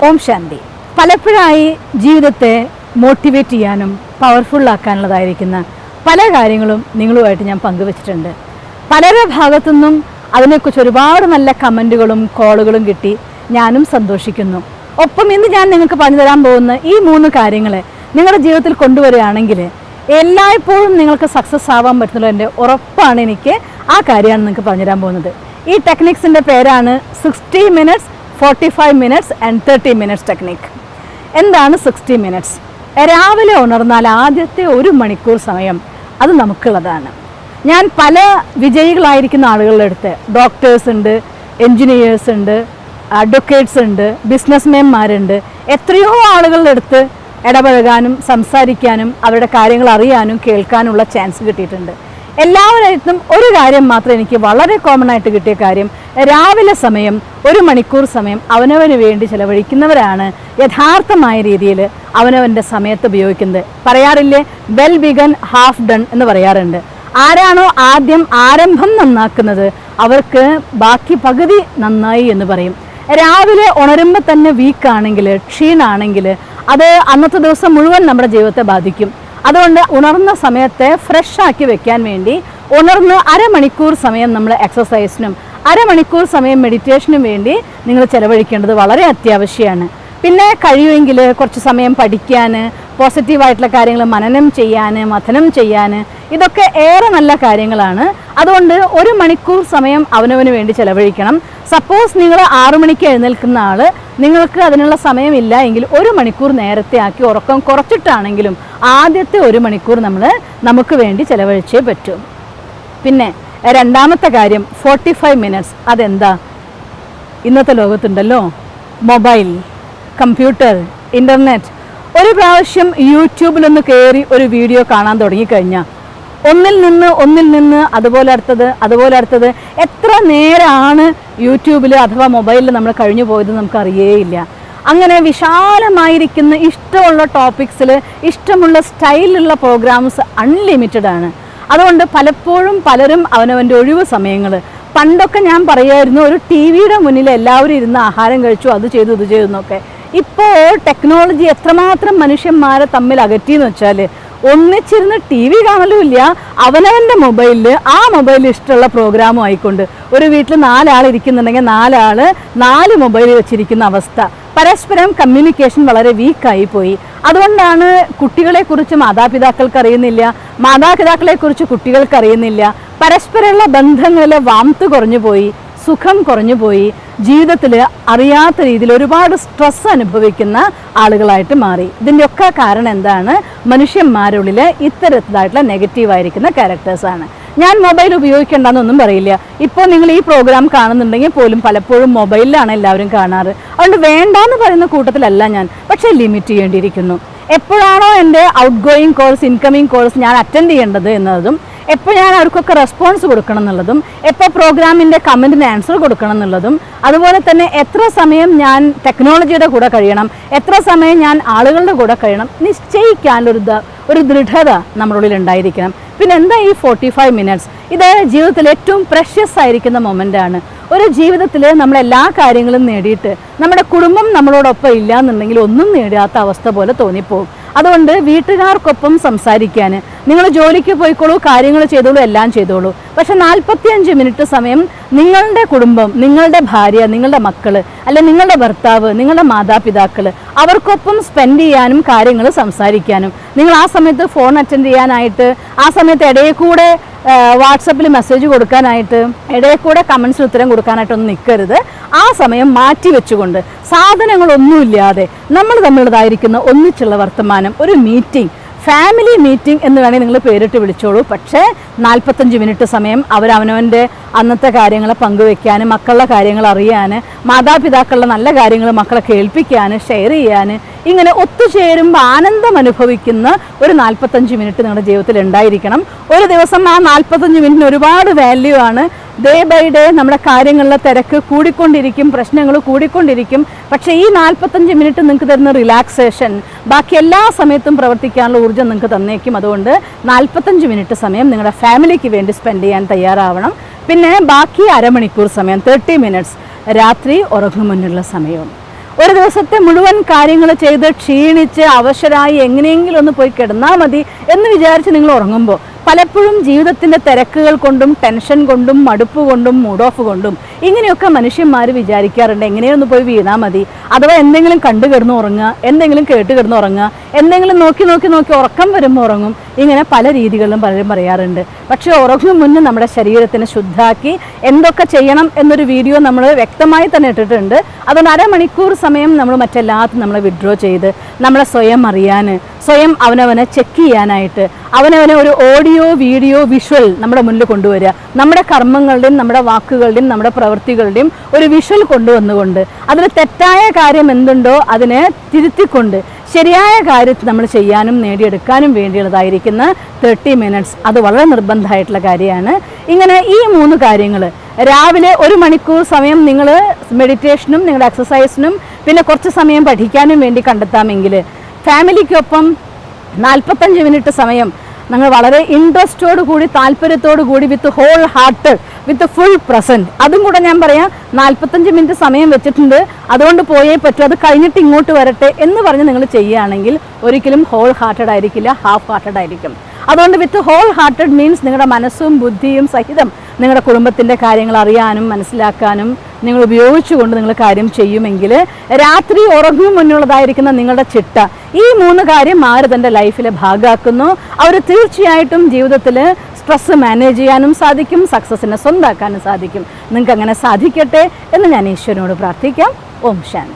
ഓം ശാന്തി. പലപ്പോഴായി ജീവിതത്തെ മോട്ടിവേറ്റ് ചെയ്യാനും പവർഫുള്ളാക്കാനുള്ളതായിരിക്കുന്ന പല കാര്യങ്ങളും നിങ്ങളുമായിട്ട് ഞാൻ പങ്കുവച്ചിട്ടുണ്ട്. പലരുടെ ഭാഗത്തുനിന്നും അതിനെക്കുറിച്ച് ഒരുപാട് നല്ല കമൻറ്റുകളും കോളുകളും കിട്ടി. ഞാനും സന്തോഷിക്കുന്നു. ഒപ്പം ഇന്ന് ഞാൻ നിങ്ങൾക്ക് പറഞ്ഞു തരാൻ പോകുന്ന ഈ 3 കാര്യങ്ങൾ നിങ്ങളുടെ ജീവിതത്തിൽ കൊണ്ടുവരികയാണെങ്കിൽ എല്ലായ്പ്പോഴും നിങ്ങൾക്ക് സക്സസ് ആവാൻ പറ്റുന്നത് എൻ്റെ ഉറപ്പാണ്. എനിക്ക് ആ കാര്യമാണ് നിങ്ങൾക്ക് പറഞ്ഞു തരാൻ പോകുന്നത്. ഈ ടെക്നിക്സിൻ്റെ പേരാണ് 60 minutes, 45 minutes and 30 minutes technique. എന്താണ് 60 minutes? രാവിലെ ഉണർന്നാൽ ആദ്യത്തെ 1 മണിക്കൂർ സമയം അത് നമുക്കുള്ളതാണ്. ഞാൻ പല വിജയികളായിരിക്കുന്ന ആളുകളുടെ അടുത്ത് ഡോക്ടേഴ്സ് ഉണ്ട്, എൻജിനീയേഴ്സ് ഉണ്ട്, അഡ്വക്കേറ്റ്സ് ഉണ്ട്, ബിസിനസ്മാൻമാരുണ്ട്, എത്രയോ ആളുകളുടെ അടുത്ത് ഇടപഴകാനും സംസാരിക്കാനും അവരുടെ കാര്യങ്ങൾ അറിയാനും കേൾക്കാനുള്ള ചാൻസ് കിട്ടിയിട്ടുണ്ട്. എല്ലാവരായിട്ടും ഒരു കാര്യം മാത്രം എനിക്ക് വളരെ കോമൺ ആയിട്ട് കിട്ടിയ കാര്യം, രാവിലെ സമയം 1 മണിക്കൂർ സമയം അവനവന് വേണ്ടി ചിലവഴിക്കുന്നവരാണ് യഥാർത്ഥമായ രീതിയിൽ അവനവൻ്റെ സമയത്ത് ഉപയോഗിക്കുന്നത്. പറയാറില്ലേ, വെൽ ബിഗൺ ഹാഫ് ഡൺ എന്ന് പറയാറുണ്ട്. ആരാണോ ആദ്യം ആരംഭം നന്നാക്കുന്നത് അവർക്ക് ബാക്കി പകുതി നന്നായി എന്ന് പറയും. രാവിലെ ഉണരുമ്പോൾ തന്നെ വീക്കാണെങ്കിൽ, ക്ഷീണാണെങ്കിൽ അത് അന്നത്തെ ദിവസം മുഴുവൻ നമ്മുടെ ജീവിതത്തെ ബാധിക്കും. അതുകൊണ്ട് ഉണർന്ന സമയത്തെ ഫ്രഷ് ആക്കി വെക്കാൻ വേണ്ടി ഉണർന്ന് അരമണിക്കൂർ സമയം നമ്മൾ എക്സസൈസിനും അരമണിക്കൂർ സമയം മെഡിറ്റേഷനും വേണ്ടി നിങ്ങൾ ചിലവഴിക്കേണ്ടത് വളരെ അത്യാവശ്യമാണ്. പിന്നെ കഴിയുമെങ്കിൽ കുറച്ച് സമയം പഠിക്കാൻ, പോസിറ്റീവായിട്ടുള്ള കാര്യങ്ങൾ മനനം ചെയ്യാൻ, മഥനം ചെയ്യാൻ, ഇതൊക്കെ ഏറെ നല്ല കാര്യങ്ങളാണ്. അതുകൊണ്ട് 1 മണിക്കൂർ സമയം അവനവന് വേണ്ടി ചിലവഴിക്കണം. സപ്പോസ് നിങ്ങൾ 6 മണിക്ക് എഴുന്നേൽക്കുന്ന ആൾ, നിങ്ങൾക്ക് അതിനുള്ള സമയമില്ല എങ്കിൽ 1 മണിക്കൂർ നേരത്തെ ആക്കി ഉറക്കം കുറച്ചിട്ടാണെങ്കിലും ആദ്യത്തെ 1 മണിക്കൂർ നമുക്ക് വേണ്ടി ചിലവഴിച്ചേ പറ്റൂ. പിന്നെ രണ്ടാമത്തെ കാര്യം 45 minutes. അതെന്താ? ഇന്നത്തെ ലോകത്തുണ്ടല്ലോ മൊബൈൽ, കമ്പ്യൂട്ടർ, ഇൻ്റർനെറ്റ്. ഒരു പ്രാവശ്യം യൂട്യൂബിലൊന്ന് കയറി ഒരു വീഡിയോ കാണാൻ തുടങ്ങിക്കഴിഞ്ഞാൽ ഒന്നിൽ നിന്ന് അതുപോലെ അടുത്തത് എത്ര നേരമാണ് യൂട്യൂബിൽ അഥവാ മൊബൈലിൽ നമ്മൾ കഴിഞ്ഞു പോയത് നമുക്കറിയേയില്ല. അങ്ങനെ വിശാലമായിരിക്കുന്ന ഇഷ്ടമുള്ള ടോപ്പിക്സിൽ ഇഷ്ടമുള്ള സ്റ്റൈലിലുള്ള പ്രോഗ്രാംസ് അൺലിമിറ്റഡ് ആണ്. അതുകൊണ്ട് പലപ്പോഴും പലരും അവനവൻ്റെ ഒഴിവ് സമയങ്ങൾ, പണ്ടൊക്കെ ഞാൻ പറയുമായിരുന്നു ഒരു ടി വിയുടെ മുന്നിൽ എല്ലാവരും ഇരുന്ന് ആഹാരം കഴിച്ചു, അത് ചെയ്തു ഇത് ചെയ്തു എന്നൊക്കെ. ഇപ്പോൾ ടെക്നോളജി എത്രമാത്രം മനുഷ്യന്മാരെ തമ്മിൽ അകറ്റിയെന്ന് വെച്ചാൽ ഒന്നിച്ചിരുന്ന് ടി വി കാണലുമില്ല, അവനവൻ്റെ മൊബൈലിൽ ആ മൊബൈലിൽ ഇഷ്ടമുള്ള പ്രോഗ്രാമും ആയിക്കൊണ്ട് ഒരു വീട്ടിൽ 4 ആൾ ഇരിക്കുന്നുണ്ടെങ്കിൽ 4 ആൾ 4 മൊബൈൽ വെച്ചിരിക്കുന്ന അവസ്ഥ. പരസ്പരം കമ്മ്യൂണിക്കേഷൻ വളരെ വീക്കായി പോയി. അതുകൊണ്ടാണ് കുട്ടികളെക്കുറിച്ച് മാതാപിതാക്കൾക്ക് അറിയുന്നില്ല, മാതാപിതാക്കളെക്കുറിച്ച് കുട്ടികൾക്ക് അറിയുന്നില്ല. പരസ്പരമുള്ള ബന്ധങ്ങളിലെ വാംത്ത് കുറഞ്ഞു പോയി, സുഖം കുറഞ്ഞു പോയി, ജീവിതത്തിൽ അറിയാത്ത രീതിയിൽ ഒരുപാട് സ്ട്രെസ് അനുഭവിക്കുന്ന ആളുകളായിട്ട് മാറി. ഇതിൻ്റെയൊക്കെ കാരണം എന്താണ്? മനുഷ്യന്മാരുള്ളിൽ ഇത്തരത്തിലായിട്ടുള്ള നെഗറ്റീവായിരിക്കുന്ന ക്യാരക്ടേഴ്സാണ്. ഞാൻ മൊബൈൽ ഉപയോഗിക്കേണ്ടെന്നൊന്നും പറയില്ല. ഇപ്പോൾ നിങ്ങൾ ഈ പ്രോഗ്രാം കാണുന്നുണ്ടെങ്കിൽ പോലും പലപ്പോഴും മൊബൈലിലാണ് എല്ലാവരും കാണാറ്. അതുകൊണ്ട് വേണ്ടാന്ന് പറയുന്ന കൂട്ടത്തിലല്ല ഞാൻ, പക്ഷേ ലിമിറ്റ് ചെയ്യേണ്ടിയിരിക്കുന്നു. എപ്പോഴാണോ എൻ്റെ out going calls, incoming calls ഞാൻ അറ്റൻഡ് ചെയ്യേണ്ടത് എന്നതും, എപ്പോൾ ഞാൻ അവർക്കൊക്കെ റെസ്പോൺസ് കൊടുക്കണം എന്നുള്ളതും, എപ്പോൾ പ്രോഗ്രാമിൻ്റെ കമൻറ്റിന് ആൻസർ കൊടുക്കണം എന്നുള്ളതും, അതുപോലെ തന്നെ എത്ര സമയം ഞാൻ ടെക്നോളജിയുടെ കൂടെ കഴിയണം, എത്ര സമയം ഞാൻ ആളുകളുടെ കൂടെ കഴിയണം, നിശ്ചയിക്കാനുള്ള ഒരു ദൃഢത നമ്മുടെ ഉള്ളിൽ ഉണ്ടായിരിക്കണം. പിന്നെ എന്താ ഈ 45 minutes? ഇത് ജീവിതത്തിൽ ഏറ്റവും പ്രഷ്യസ് ആയിരിക്കുന്ന മൊമെൻ്റാണ്. ഒരു ജീവിതത്തിൽ നമ്മളെല്ലാ കാര്യങ്ങളും നേടിയിട്ട് നമ്മുടെ കുടുംബം നമ്മളോടൊപ്പം ഇല്ല എന്നുണ്ടെങ്കിൽ ഒന്നും നേടാത്ത അവസ്ഥ പോലെ തോന്നിപ്പോകും. അതുകൊണ്ട് വീട്ടുകാർക്കൊപ്പം സംസാരിക്കാൻ, നിങ്ങൾ ജോലിക്ക് പോയിക്കോളൂ, കാര്യങ്ങൾ ചെയ്തോളൂ, എല്ലാം ചെയ്തോളൂ, പക്ഷെ 45 മിനിറ്റ് സമയം നിങ്ങളുടെ കുടുംബം, നിങ്ങളുടെ ഭാര്യ, നിങ്ങളുടെ മക്കൾ, അല്ലെ നിങ്ങളുടെ ഭർത്താവ്, നിങ്ങളുടെ മാതാപിതാക്കൾ, അവർക്കൊപ്പം സ്പെൻഡ് ചെയ്യാനും കാര്യങ്ങൾ സംസാരിക്കാനും, നിങ്ങൾ ആ സമയത്ത് ഫോൺ അറ്റൻഡ് ചെയ്യാനായിട്ട്, ആ സമയത്ത് ഇടയിൽ കൂടെ വാട്സപ്പിൽ മെസ്സേജ് കൊടുക്കാനായിട്ട്, ഇടയിൽ കൂടെ കമൻസിന് ഉത്തരം കൊടുക്കാനായിട്ടൊന്നും നിൽക്കരുത്. ആ സമയം മാറ്റി വെച്ചുകൊണ്ട് സാധനങ്ങളൊന്നുമില്ലാതെ നമ്മൾ തമ്മിലുള്ളതായിരിക്കുന്ന ഒന്നിച്ചുള്ള വർത്തമാനം, ഒരു മീറ്റിംഗ്, ഫാമിലി മീറ്റിംഗ് എന്ന് വേണമെങ്കിൽ നിങ്ങൾ പേരിട്ട് വിളിച്ചോളൂ. പക്ഷേ 45 മിനിറ്റ് സമയം അവനവൻ്റെ അന്നത്തെ കാര്യങ്ങൾ പങ്കുവെക്കാൻ, മക്കളുടെ കാര്യങ്ങൾ അറിയാൻ, മാതാപിതാക്കളുടെ നല്ല കാര്യങ്ങൾ മക്കളെ കേൾപ്പിക്കാൻ, ഷെയർ ചെയ്യാൻ, ഇങ്ങനെ ഒത്തുചേരുമ്പോൾ ആനന്ദം അനുഭവിക്കുന്ന ഒരു 45 മിനിറ്റ് നിങ്ങളുടെ ജീവിതത്തിൽ ഉണ്ടായിരിക്കണം. ഒരു ദിവസം ആ 45 മിനിറ്റിന് ഒരുപാട് വാല്യൂ ആണ്. ഡേ ബൈ ഡേ നമ്മുടെ കാര്യങ്ങളിലെ തിരക്ക് കൂടിക്കൊണ്ടിരിക്കും, പ്രശ്നങ്ങൾ കൂടിക്കൊണ്ടിരിക്കും. പക്ഷേ ഈ 45 മിനിറ്റ് നിങ്ങൾക്ക് തരുന്ന റിലാക്സേഷൻ ബാക്കി എല്ലാ സമയത്തും പ്രവർത്തിക്കാനുള്ള ഊർജ്ജം നിങ്ങൾക്ക് തന്നേക്കും. അതുകൊണ്ട് 45 മിനിറ്റ് സമയം നിങ്ങളുടെ ഫാമിലിക്ക് വേണ്ടി സ്പെൻഡ് ചെയ്യാൻ തയ്യാറാവണം. പിന്നെ ബാക്കി അരമണിക്കൂർ സമയം 30 മിനിറ്റ്സ് രാത്രി ഉറങ്ങും മുന്നുള്ള സമയവും. ഒരു ദിവസത്തെ മുഴുവൻ കാര്യങ്ങൾ ചെയ്ത് ക്ഷീണിച്ച് അവശരായി എങ്ങനെയെങ്കിലും ഒന്ന് പോയി കിടന്നാൽ മതി എന്ന് വിചാരിച്ച് നിങ്ങൾ ഉറങ്ങുമ്പോൾ പലപ്പോഴും ജീവിതത്തിൻ്റെ തിരക്കുകൾ കൊണ്ടും ടെൻഷൻ കൊണ്ടും മടുപ്പ് കൊണ്ടും മൂഡ് ഓഫ് കൊണ്ടും ഇങ്ങനെയൊക്കെ മനുഷ്യന്മാർ വിചാരിക്കാറുണ്ട് എങ്ങനെയൊന്ന് പോയി വീണാൽ മതി, അഥവാ എന്തെങ്കിലും കണ്ടു കിടന്ന് ഉറങ്ങുക, എന്തെങ്കിലും കേട്ട് കിടന്ന് ഉറങ്ങുക, എന്തെങ്കിലും നോക്കി നോക്കി നോക്കി ഉറക്കം വരുമ്പോൾ ഉറങ്ങും. ഇങ്ങനെ പല രീതികളിലും പലരും പറയാറുണ്ട്. പക്ഷേ ഉറങ്ങും മുന്നേ നമ്മുടെ ശരീരത്തിനെ ശുദ്ധാക്കി എന്തൊക്കെ ചെയ്യണം എന്നൊരു വീഡിയോ നമ്മൾ വ്യക്തമായി തന്നെ ഇട്ടിട്ടുണ്ട്. അതുകൊണ്ട് അരമണിക്കൂർ സമയം നമ്മൾ മറ്റെല്ലാത്തും നമ്മൾ വിഡ്രോ ചെയ്ത് നമ്മളെ സ്വയം അറിയാൻ, സ്വയം അവനവനെ ചെക്ക് ചെയ്യാനായിട്ട് അവനവനെ ഒരു ഓഡിയോ വീഡിയോ വിഷ്വൽ നമ്മുടെ മുന്നിൽ കൊണ്ടുവരിക. നമ്മുടെ കർമ്മങ്ങളുടെയും നമ്മുടെ വാക്കുകളുടെയും നമ്മുടെ പ്രവൃത്തികളുടെയും ഒരു വിഷ്വൽ കൊണ്ടുവന്നുകൊണ്ട് അതിൽ തെറ്റായ കാര്യം എന്തുണ്ടോ അതിനെ തിരുത്തിക്കൊണ്ട് ശരിയായ കാര്യത്തിൽ നമ്മൾ ചെയ്യാനും നേടിയെടുക്കാനും വേണ്ടിയുള്ളതായിരിക്കുന്ന 30 മിനിറ്റ്സ് അത് വളരെ നിർബന്ധമായിട്ടുള്ള കാര്യമാണ്. ഇങ്ങനെ ഈ 3 കാര്യങ്ങൾ രാവിലെ 1 മണിക്കൂർ സമയം നിങ്ങൾ മെഡിറ്റേഷനും നിങ്ങളുടെ എക്സസൈസിനും പിന്നെ കുറച്ച് സമയം പഠിക്കാനും വേണ്ടി കണ്ടെത്താമെങ്കിൽ ഫാമിലിക്കൊപ്പം 45 മിനിറ്റ് സമയം നിങ്ങൾ വളരെ ഇൻട്രസ്റ്റോട് കൂടി താല്പര്യത്തോടു കൂടി with whole heart with full present, അതും കൂടെ ഞാൻ പറയാം 45 മിനിറ്റ് സമയം വെച്ചിട്ടുണ്ട് അതുകൊണ്ട് പോയേ പറ്റൂ, അത് കഴിഞ്ഞിട്ട് ഇങ്ങോട്ട് വരട്ടെ എന്ന് പറഞ്ഞ് നിങ്ങൾ ചെയ്യുകയാണെങ്കിൽ ഒരിക്കലും ഹോൾ ഹാർട്ടഡ് ആയിരിക്കില്ല, ഹാഫ് ഹാർട്ടഡ് ആയിരിക്കും. അതുകൊണ്ട് വിത്ത് ഹോൾ ഹാർട്ടഡ് മീൻസ് നിങ്ങളുടെ മനസ്സും ബുദ്ധിയും സഹിതം നിങ്ങളുടെ കുടുംബത്തിൻ്റെ കാര്യങ്ങൾ അറിയാനും മനസ്സിലാക്കാനും നിങ്ങൾ ഉപയോഗിച്ചുകൊണ്ട് നിങ്ങൾ കാര്യം ചെയ്യുമെങ്കിൽ രാത്രി ഉറങ്ങും മുന്നുള്ളതായിരിക്കുന്ന നിങ്ങളുടെ ചിട്ട ഈ 3 കാര്യം ആര് തൻ്റെ ലൈഫിലെ ഭാഗമാക്കുന്നു അവർ തീർച്ചയായിട്ടും ജീവിതത്തിൽ സ്ട്രെസ് മാനേജ് ചെയ്യാനും സാധിക്കും, സക്സസ്സിനെ സ്വന്തമാക്കാനും സാധിക്കും. നിങ്ങൾക്ക് അങ്ങനെ സാധിക്കട്ടെ എന്ന് ഞാൻ ഈശ്വരനോട് പ്രാർത്ഥിക്കാം. ഓം ശാന്തി.